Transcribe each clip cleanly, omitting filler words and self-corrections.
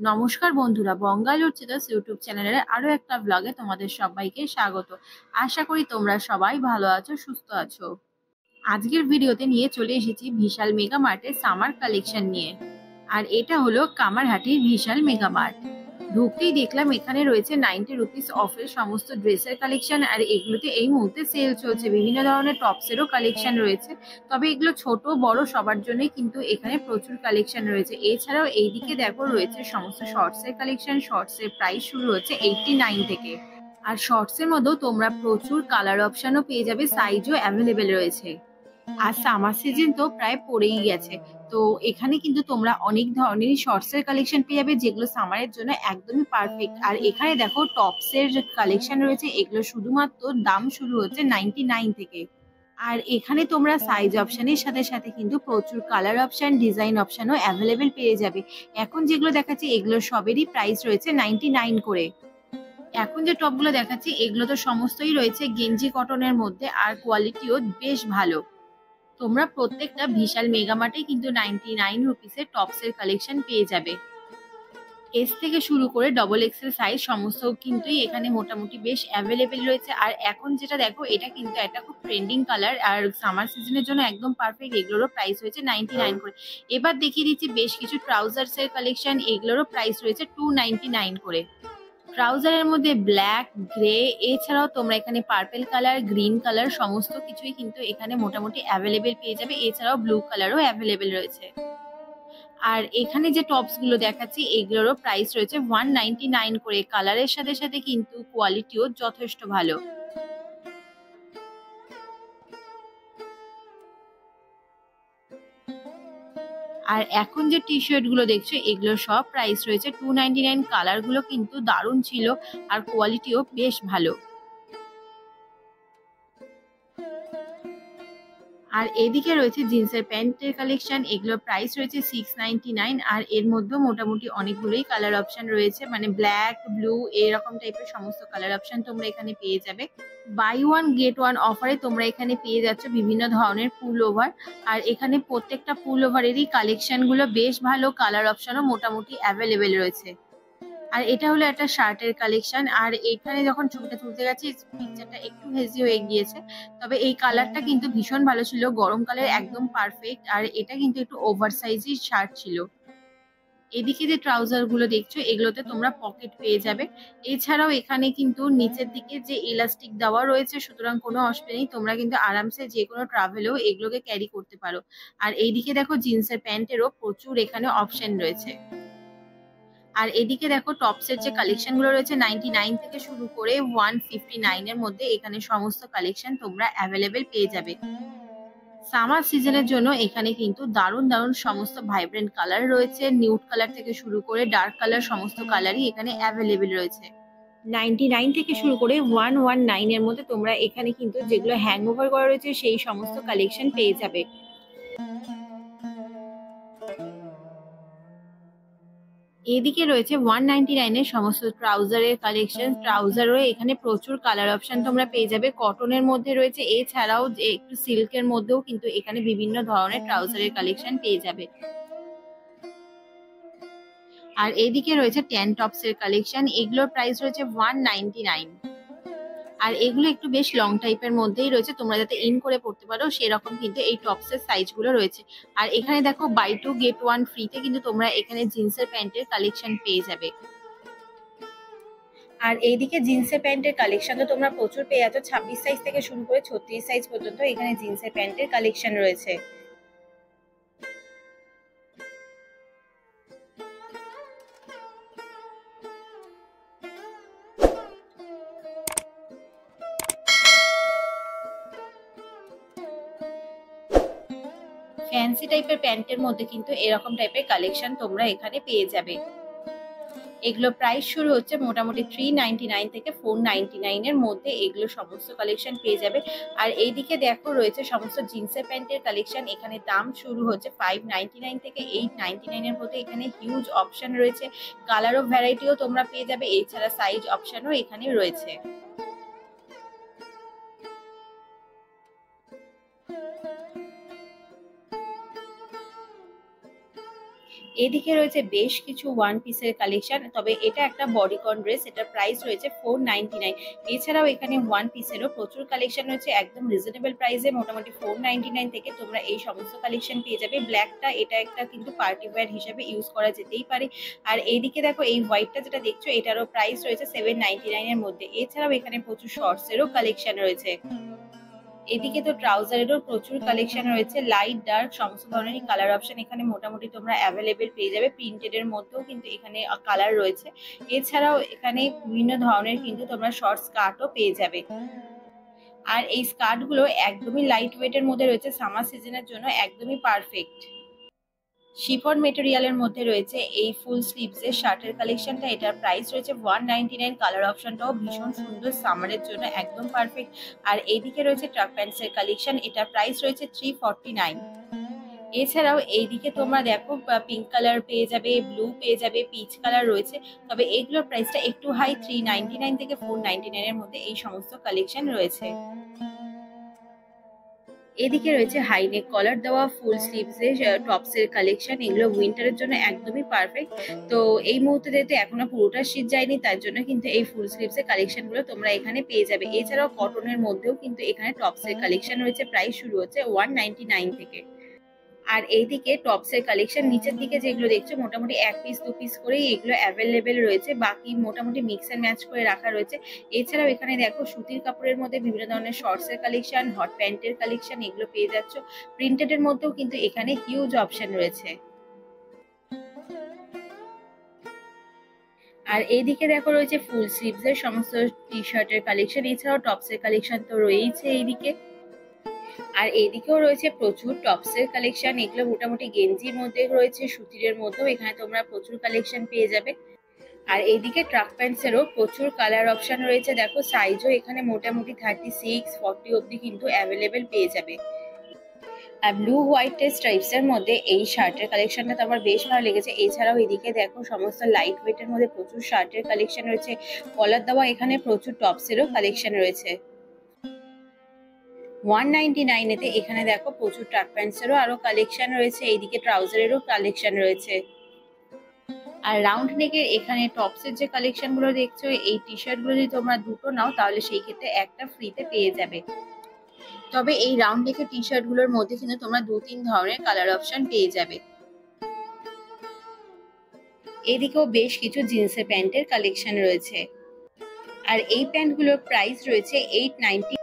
নমস্কার বন্ধুরা, বঙ্গাল উচ্চতাস ইউটিউব চ্যানেলের আরো একটা ব্লগে তোমাদের সবাইকে স্বাগত। আশা করি তোমরা সবাই ভালো আছো, সুস্থ আছো। আজকের ভিডিওতে নিয়ে চলে এসেছি বিশাল মেগা মার্টের সামার কালেকশন নিয়ে। আর এটা হলো কামারহাটির বিশাল মেগা মার্ট। ঢুকতেই দেখলাম এখানে রয়েছে 90 রুপিস অফের সমস্ত ড্রেসের কালেকশন। আর এগুলোতে এই মুহূর্তে সেল চলছে, বিভিন্ন ধরনের টপসেরও কালেকশন রয়েছে। তবে এগুলো ছোট বড় সবার জন্যই কিন্তু এখানে প্রচুর কালেকশন রয়েছে। এছাড়াও এইদিকে দেখো রয়েছে সমস্ত শর্টসের কালেকশন। শর্টসের প্রাইস শুরু হচ্ছে 89 থেকে। আর শর্টসের মধ্যেও তোমরা প্রচুর কালার অপশনও পেয়ে যাবে, সাইজও অ্যাভেলেবেল রয়েছে। আর সামার সিজন তো প্রায় পড়েই গেছে, তো এখানে কিন্তু তোমরা অনেক ধরনেরই শর্টস এর কালেকশন পেয়ে যাবে, যেগুলো সামারের জন্য একদমই পারফেক্ট। আর এখানে দেখো টপস এর কালেকশন রয়েছে, এগুলো শুধুমাত্র দাম শুরু হচ্ছে 99 থেকে। আর এখানে তোমরা সাইজ অপশনের সাথে সাথে কিন্তু প্রচুর কালার অপশন, ডিজাইন অপশনও অ্যাভেলেবেল পেয়ে যাবে। এখন যেগুলো দেখাচ্ছি এগুলো সবেরই প্রাইস রয়েছে 99 করে। এখন যে টপগুলো দেখাচ্ছি এগুলো তো সমস্তই রয়েছে গেঞ্জি কটনের মধ্যে, আর কোয়ালিটিও বেশ ভালো। তোমরা প্রত্যেকটা বিশাল মেগামার্টে কিন্তু 99 রুপিসের টপসের কালেকশন পেয়ে যাবে। এস থেকে শুরু করে ডবল এক্সেল সাইজ সমস্ত কিন্তু এখানে মোটামুটি বেশ অ্যাভেলেবেল রয়েছে। আর এখন যেটা দেখো এটা কিন্তু একটা খুব ট্রেন্ডিং কালার, আর সামার সিজনের জন্য একদম পারফেক্ট। এগুলোরও প্রাইস হয়েছে 99 করে। এবার দেখিয়ে দিচ্ছি বেশ কিছু ট্রাউজার্সের কালেকশন, এগুলোরও প্রাইস রয়েছে 299 করে। ট্রাউজারের মধ্যে ব্ল্যাক, গ্রে, এছাড়াও তোমরা এখানে পার্পেল কালার, গ্রিন কালার সমস্ত কিছুই কিন্তু এখানে মোটামুটি অ্যাভেলেবেল পেয়ে যাবে। এছাড়াও ব্লু কালারও অ্যাভেলেবেল রয়েছে। আর এখানে যে টপস গুলো দেখাচ্ছি এগুলোরও প্রাইস রয়েছে 199 করে। কালারের সাথে সাথে কিন্তু কোয়ালিটিও যথেষ্ট ভালো। আর এখন যে টি শার্ট গুলো দেখছো এগুলো সব প্রাইস রয়েছে 299। কালার গুলো কিন্তু দারুণ ছিল, আর কোয়ালিটিও বেশ ভালো। আর এদিকে রয়েছে জিন্সের প্যান্টের কালেকশন, এগুলোর প্রাইস রয়েছে 699। আর এর মধ্যেও মোটামুটি অনেকগুলোই কালার অপশন রয়েছে, মানে ব্ল্যাক, ব্লু এরকম টাইপের সমস্ত কালার অপশন তোমরা এখানে পেয়ে যাবে। বাই ওয়ান গেট ওয়ান অফারে তোমরা এখানে পেয়ে যাচ্ছ বিভিন্ন ধরনের পুল ওভার। আর এখানে প্রত্যেকটা পুল ওভারেরই কালেকশন গুলো বেশ ভালো, কালার অপশনও মোটামুটি অ্যাভেলেবেল রয়েছে। আর এটা হলো একটা শার্টের কালেকশন। আর এখানে যখন ছবিটা তুলতে গেছি পিকচারটা একটু হেজি হয়ে গিয়েছে, তবে এই কালারটা কিন্তু ভীষণ ভালো ছিল, গরমকালের একদম পারফেক্ট। আর এটা কিন্তু একটু ওভার সাইজের শার্ট ছিল। এদিকে যে ট্রাউজার গুলো দেখছো এগুলোতে তোমরা পকেট পেয়ে যাবে। এছাড়াও এখানে কিন্তু নিচের দিকে যে ইলাস্টিক দেওয়া রয়েছে, সুতরাং কোনো অসুবিধা নেই, তোমরা কিন্তু আরামসে যে কোনো ট্রাভেলেও এগুলোকে ক্যারি করতে পারো। আর এইদিকে দেখো জিন্সের প্যান্টেরও প্রচুর এখানে অপশন রয়েছে। আর এদিকে দেখো টপসের যে কালেকশন গুলো রয়েছে 99 থেকে শুরু করে 159 এর মধ্যে এখানে সমস্ত কালেকশন তোমরা অ্যাভেলেবেল পেয়ে যাবে। সামার সিজনের জন্য এখানে কিন্তু দারুণ দারুণ সমস্ত ভাইব্রেন্ট কালার রয়েছে, নিউড কালার থেকে শুরু করে ডার্ক কালার সমস্ত কালারই এখানে অ্যাভেলেবেল রয়েছে। 99 থেকে শুরু করে 119 এর মধ্যে তোমরা এখানে কিন্তু যেগুলো হ্যাং ওভার করা রয়েছে সেই সমস্ত কালেকশন পেয়ে যাবে। এদিকে রয়েছে 199 এর সমস্ত ট্রাউজারের কালেকশন। ট্রাউজারও এখানে প্রচুর কালার অপশন তোমরা পেয়ে যাবে, কটনের মধ্যে রয়েছে, এছাড়াও যে একটু সিল্কের মধ্যেও কিন্তু এখানে বিভিন্ন ধরনের ট্রাউজারের কালেকশন পেয়ে যাবে। আর এদিকে রয়েছে ট্যান টপস এর কালেকশন, এগুলোর প্রাইস রয়েছে 199। আর এগুলো একটু বেশ লং টাইপের মধ্যেই রয়েছে, তোমরা যাতে ইন করে পড়তে পারো সেরকম কিন্তু এই টপস এর সাইজ গুলো রয়েছে। আর এখানে দেখো বাই টু গেট ওয়ান ফ্রিতে কিন্তু তোমরা এখানে জিন্সের প্যান্টের কালেকশন পেয়ে যাবে। আর এইদিকে জিন্সের প্যান্টের কালেকশন তো তোমরা প্রচুর পেয়ে যাচ্ছ, 26 সাইজ থেকে শুরু করে 36 সাইজ পর্যন্ত এখানে জিন্সের প্যান্টের কালেকশন রয়েছে। ফ্যান্সি টাইপের প্যান্টের মধ্যে কিন্তু এরকম টাইপের কালেকশন তোমরা এখানে পেয়ে যাবে। এগুলো প্রাইস শুরু হচ্ছে মোটামুটি 399 থেকে 499 এর মধ্যে, এগুলো সমস্ত কালেকশন পেয়ে যাবে। আর এইদিকে দেখো রয়েছে সমস্ত জিন্সের প্যান্টের কালেকশন, এখানে দাম শুরু হচ্ছে 599 থেকে 899 এর মধ্যে। এখানে হিউজ অপশন রয়েছে, কালার ও ভ্যারাইটিও তোমরা পেয়ে যাবে, এছাড়া সাইজ অপশনও এখানে রয়েছে। এদিকে রয়েছে বেশ কিছু ওয়ান পিসের কালেকশন, তবে এটা একটা বডিকন ড্রেস, এটার প্রাইস রয়েছে 499। এছাড়াও এখানে ওয়ান পিসেরও প্রচুর কালেকশন রয়েছে একদম রিজনেবল প্রাইসে, মোটামুটি 499 থেকে তোমরা এই সমস্ত কালেকশন পেয়ে যাবে। ব্ল্যাকটা এটা একটা কিন্তু পার্টি ওয়্যার হিসেবে ইউজ করা যেতেই পারে। আর এইদিকে দেখো এই হোয়াইটটা যেটা দেখছো এটারও প্রাইস রয়েছে 799 এর মধ্যে। এছাড়াও এখানে প্রচুর শর্টসেরও কালেকশন রয়েছে। এদিকে তো ট্রাউজারেরও প্রচুর কালেকশন রয়েছে, লাইট ডার্ক সমস্ত ধরনেরই কালার অপশন এখানে মোটামুটি তোমরা অ্যাভেলেবেল পেয়ে যাবে। প্রিন্টেড এর মধ্যেও কিন্তু এখানে কালার রয়েছে। এছাড়াও এখানে বিভিন্ন ধরনের কিন্তু তোমরা শর্ট স্কার্টও পেয়ে যাবে। আর এই স্কার্ট গুলো একদমই লাইট ওয়েটের মধ্যে রয়েছে, সামার সিজনের জন্য একদমই পারফেক্ট। শিফন মেটেরিয়ালের মধ্যে রয়েছে এই ফুল স্লিভস এর শার্টের কালেকশনটা, এটার প্রাইস রয়েছে 199। কালার অপশনটাও ভীষণ সুন্দর, সামারের জন্য একদম পারফেক্ট। আর এইদিকে রয়েছে ট্রাক প্যান্টস এর কালেকশন, এটার প্রাইস রয়েছে 349। এছাড়াও এইদিকে তোমরা দেখো পিঙ্ক কালার পেয়ে যাবে, ব্লু পেয়ে যাবে, পিচ কালার রয়েছে, তবে এগুলোর প্রাইসটা একটু হাই, 399 থেকে 499 এর মধ্যে এই সমস্ত কালেকশন রয়েছে। এদিকে রয়েছে হাইনেক কলার দেওয়া ফুল স্লিভস এর টপস এর কালেকশন, এগুলো উইন্টারের জন্য একদমই পারফেক্ট। তো এই মুহূর্তে যেহেতু এখনো পুরোটা শীত যায়নি, তার জন্য কিন্তু এই ফুল স্লিভস এর কালেকশন গুলো তোমরা এখানে পেয়ে যাবে। এছাড়াও কটনের মধ্যেও কিন্তু এখানে টপস এর কালেকশন রয়েছে, প্রাইস শুরু হচ্ছে 199 থেকে। আর এইদিকে টপস এর কালেকশন নিচের দিকে যেগুলো দেখছো মোটামুটি এক পিস দু পিস করেই এগুলো অ্যাভেলেবেল রয়েছে, বাকি মোটামুটি মিক্স এন্ড ম্যাচ করে রাখা রয়েছে। এছাড়াও এখানে দেখো সুতির কাপড়ের মধ্যে বিভিন্ন ধরনের শর্টস এর কালেকশন, হট প্যান্টের কালেকশন এগুলো পেয়ে যাচ্ছ। প্রিন্টেড এর মধ্যেও কিন্তু এখানে হিউজ অপশন রয়েছে। আর এইদিকে দেখো রয়েছে ফুল স্লিভস এর সমস্ত টি শার্টের কালেকশন, এছাড়াও টপস এর কালেকশন তো রয়েইছে এইদিকে। আর এইদিকেও রয়েছে প্রচুর টপসের কালেকশন, এগুলো মোটামুটি গেঞ্জির মধ্যে রয়েছে, সুতিরের মধ্যেও এখানে তোমরা প্রচুর কালেকশন পেয়ে যাবে। আর এইদিকে ট্রাক প্যান্টসেরও প্রচুর কালার অপশন রয়েছে, দেখো সাইজও এখানে মোটামুটি 36, 40 অব্দি কিন্তু অ্যাভেলেবেল পেয়ে যাবে। আর ব্লু হোয়াইট স্ট্রাইপস এর মধ্যে এই শার্টের কালেকশনটা তো আমার বেশ ভালো লেগেছে। এছাড়াও এদিকে দেখো সমস্ত লাইট ওয়েট এর মধ্যে প্রচুর শার্টের কালেকশন রয়েছে, কলার দেওয়া এখানে প্রচুর টপসেরও কালেকশন রয়েছে। 199 এতে এখানে দেখো প্রচুর ট্রাক প্যান্টসেরও আরো কালেকশন রয়েছে, এইদিকে ট্রাউজারেরও কালেকশন রয়েছে। আর রাউন্ড নেকের এখানে টপসের যে কালেকশন গুলো দেখছো, এই টি শার্ট গুলো যদি তোমরা দুটো নাও তাহলে সেই ক্ষেত্রে একটা ফ্রিতে পেয়ে যাবে। তবে এই রাউন্ড নেকের টি শার্ট গুলোর মধ্যে কিন্তু তোমরা দু তিন ধরনের কালার অপশন পেয়ে যাবে। এদিকেও বেশ কিছু জিন্সের প্যান্টের কালেকশন রয়েছে, আর এই প্যান্টগুলোর প্রাইস রয়েছে 890।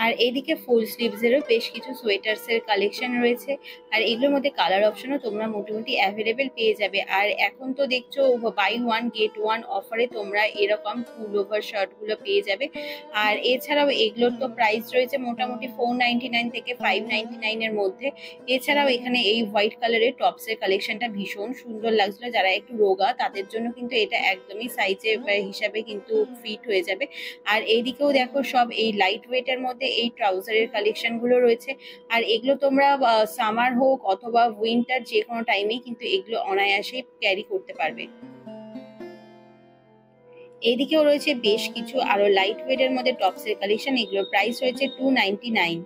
আর এদিকে ফুল স্লিভস এরও বেশ কিছু সোয়েটার্স এর কালেকশন রয়েছে, আর এগুলোর মধ্যে কালার অপশনও তোমরা মোটামুটি অ্যাভেলেবেল পেয়ে যাবে। আর এখন তো দেখছো বাই ওয়ান গেট ওয়ান অফারে তোমরা এরকম ফুল ওভার শার্ট গুলো পেয়ে যাবে। আর এছাড়াও এগুলোর তো প্রাইস রয়েছে মোটামুটি 499 থেকে 599 এর মধ্যে। এছাড়াও এখানে এই হোয়াইট কালারের টপস এর কালেকশনটা ভীষণ সুন্দর লাগছিল, যারা একটু রোগা তাদের জন্য কিন্তু এটা একদমই সাইজে হিসাবে কিন্তু ফিট হয়ে যাবে। আর এইদিকেও দেখো সব এই লাইট ওয়েট এর মধ্যে এই ট্রাউজারের কালেকশন গুলো রয়েছে, আর এগুলো তোমরা সামার হোক অথবা উইন্টার যে কোনো টাইমেই কিন্তু এগুলো অনায়াসে ক্যারি করতে পারবে। এইদিকেও রয়েছে বেশ কিছু আরো লাইট ওয়েট এর মধ্যে টপস এর কালেকশন, এগুলোর প্রাইস রয়েছে 299।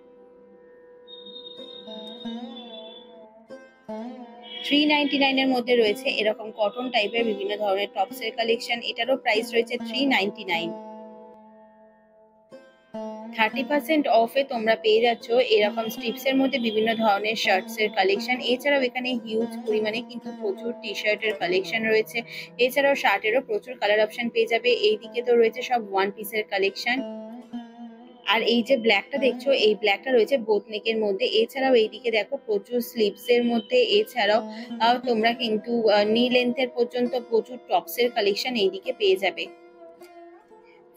399 এর মধ্যে রয়েছে এরকম কটন টাইপের বিভিন্ন ধরনের টপস এর কালেকশন, এটারও প্রাইস রয়েছে 399। 30% অফে তোমরা পেয়ে যাচ্ছ এরকম স্ট্রিপস এর মধ্যে বিভিন্ন ধরনের শার্টস এর কালেকশন। এছাড়াও এখানে হিউজ পরিমাণে কিন্তু প্রচুর টি শার্টের কালেকশন রয়েছে, এছাড়াও শার্টেরও প্রচুর কালার অপশন পেয়ে যাবে। এইদিকে তো রয়েছে সব ওয়ান পিসের কালেকশন। আর এই যে ব্ল্যাকটা দেখছো এই ব্ল্যাকটা রয়েছে বোথ নেকের মধ্যে। এছাড়াও এইদিকে দেখো প্রচুর স্লিভস এর মধ্যে, এছাড়াও তোমরা কিন্তু নি লেন্থের পর্যন্ত প্রচুর টপস এর কালেকশন এইদিকে পেয়ে যাবে।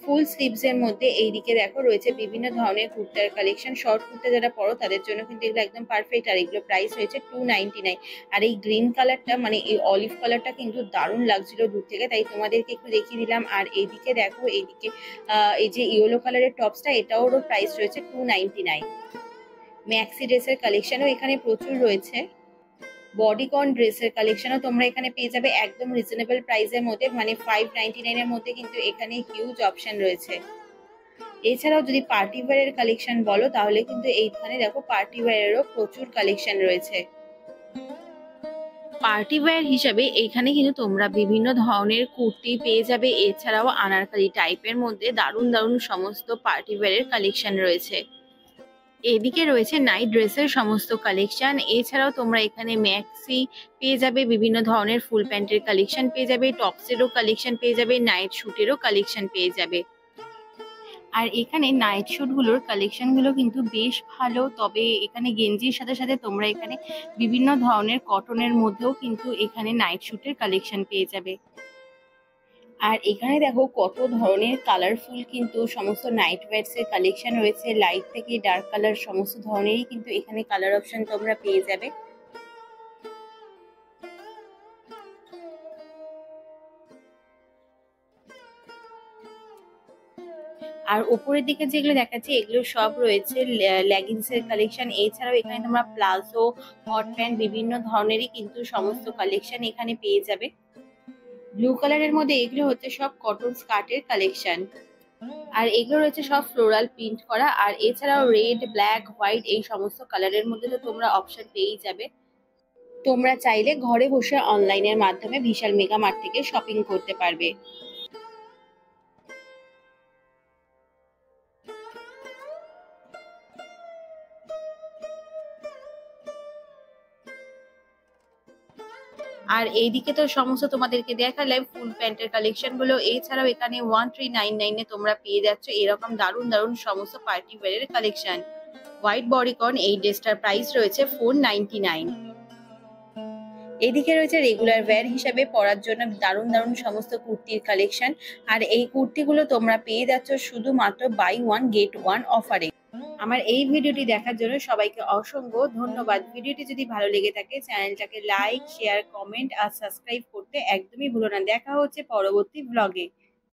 ফুল স্লিভস এর মধ্যে এইদিকে দেখো রয়েছে বিভিন্ন ধরনের কুর্তার কালেকশন, শর্ট কুর্তা যারা পরো তাদের জন্য কিন্তু এগুলো একদম পারফেক্ট। আর এগুলো প্রাইস রয়েছে 299। আর এই গ্রিন কালারটা মানে এই অলিভ কালারটা কিন্তু দারুণ লাগছিল দূর থেকে, তাই তোমাদেরকে একটু দেখিয়ে দিলাম। আর এইদিকে দেখো এইদিকে এই যে ইয়েলো কালারের টপসটা এটাও প্রাইস রয়েছে 299। ম্যাক্সি ড্রেসের কালেকশনও এখানে প্রচুর রয়েছে, বডিকন ড্রেসের কালেকশনও তোমরা এখানে পেয়ে যাবে একদম রিজনেবল প্রাইসের মধ্যে, মানে 599 এর মধ্যে কিন্তু এখানে হিউজ অপশন রয়েছে। এছাড়াও যদি পার্টি ওয়্যারের কালেকশন বলো তাহলে কিন্তু এইখানে দেখো পার্টি ওয়্যারেরও প্রচুর কালেকশন রয়েছে। পার্টি ওয়্যার হিসাবে এইখানে কিন্তু তোমরা বিভিন্ন ধরনের কুর্তি পেয়ে যাবে, এছাড়াও আনারকলি টাইপের মধ্যে দারুণ দারুণ সমস্ত পার্টি ওয়্যারের কালেকশন রয়েছে। এদিকে রয়েছে নাইট ড্রেসের সমস্ত কালেকশন, এছাড়াও তোমরা এখানে ম্যাক্সি পেয়ে যাবে, বিভিন্ন ধরনের ফুল প্যান্টের কালেকশন পেয়ে যাবে, টপসেরও কালেকশন পেয়ে যাবে, নাইট শুটেরও কালেকশন পেয়ে যাবে। আর এখানে নাইট শুটগুলোর কালেকশনগুলো কিন্তু বেশ ভালো, তবে এখানে গেঞ্জির সাথে সাথে তোমরা এখানে বিভিন্ন ধরনের কটনের মধ্যেও কিন্তু এখানে নাইট শুটের কালেকশন পেয়ে যাবে। আর এখানে দেখো কত ধরনের কালারফুল কিন্তু সমস্ত নাইট ওয়্যারস এর কালেকশন রয়েছে, লাইট থেকে ডার্ক কালার সমস্ত ধরনেরই কিন্তু এখানে কালার অপশন তোমরা পেয়ে যাবে। আর উপরের দিকে যেগুলো দেখাচ্ছে এগুলো সব রয়েছে লেগিংস এর কালেকশন, এছাড়াও এখানে তোমরা প্লাজো, হট প্যান্ট বিভিন্ন ধরনেরই কিন্তু সমস্ত কালেকশন এখানে পেয়ে যাবে। ব্লু কালারের মধ্যে এগুলো হচ্ছে সব কটন স্কার্টের কালেকশন, আর এগুলো রয়েছে সব ফ্লোরাল প্রিন্ট করা। আর এছাড়াও রেড, ব্ল্যাক, হোয়াইট এই সমস্ত কালারের মধ্যে তো তোমরা অপশন পেয়েই যাবে। তোমরা চাইলে ঘরে বসে অনলাইনের মাধ্যমে বিশাল মেগা মার্ট থেকে শপিং করতে পারবে। আর এইদিকে তো সমস্ত তোমাদেরকে দেখালাম ফুল প্যান্টের কালেকশন গুলো, এছাড়াও এখানে 1399 এ তোমরা পেয়ে যাচ্ছ এরকম দারুণ দারুণ সমস্ত পার্টি ওয়্যারের কালেকশন। হোয়াইট বডিকন এই ড্রেসটার প্রাইস রয়েছে 499। এদিকে রয়েছে রেগুলার ওয়্যার হিসাবে পরার জন্য দারুণ দারুণ সমস্ত কুর্তির কালেকশন, আর এই কুর্তিগুলো তোমরা পেয়ে যাচ্ছ শুধুমাত্র বাই ওয়ান গেট ওয়ান অফারে। আমার এই ভিডিওটি দেখার জন্য সবাইকে অসংখ্য ধন্যবাদ। ভিডিওটি যদি ভালো লেগে থাকে চ্যানেলটাকে লাইক, শেয়ার, কমেন্ট আর সাবস্ক্রাইব করতে একদমই ভুলো না। দেখা হচ্ছে পরবর্তী ব্লগে।